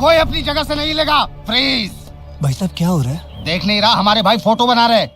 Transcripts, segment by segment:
कोई अपनी जगह से नहीं लेगा। फ्रीज। भाई साहब क्या हो रहा है? देख नहीं रहा हमारे भाई फोटो बना रहे।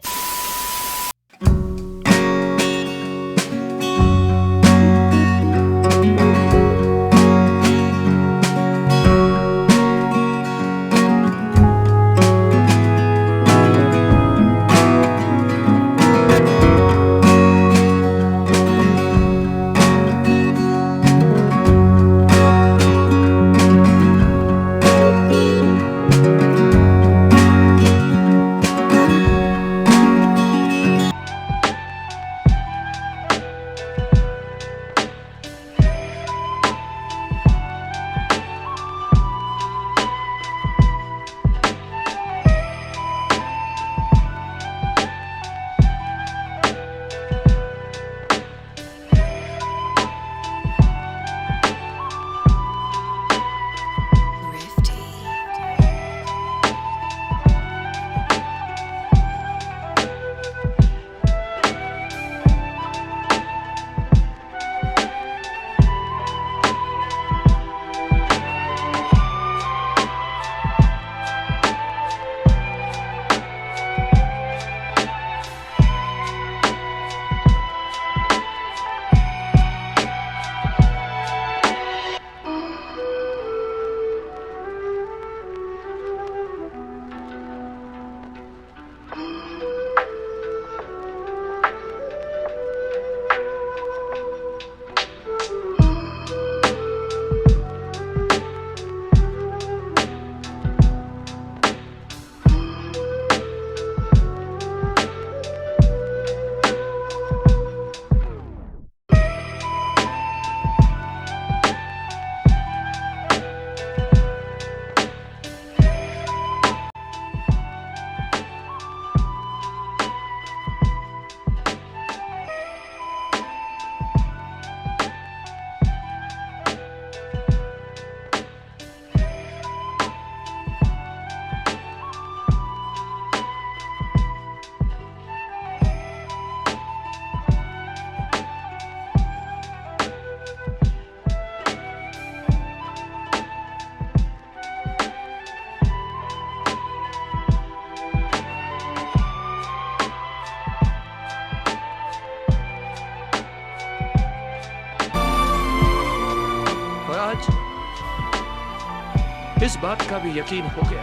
इस बात का भी यकीन हो गया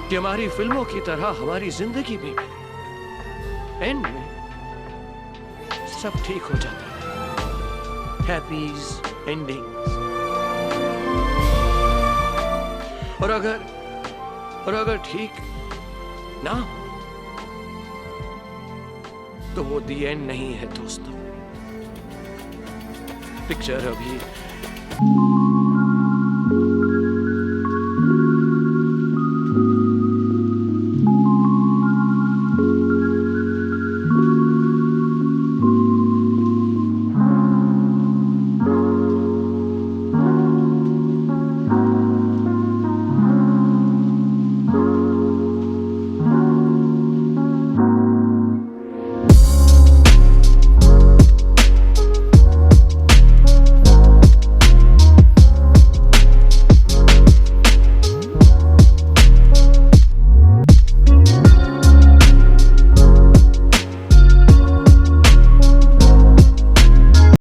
कि हमारी फिल्मों की तरह हमारी जिंदगी में एंड में सब ठीक हो जाता है। हैप्पीज एंडिंग्स। और अगर ठीक ना हो तो वो दी एंड नहीं है दोस्तों। पिक्चर अभी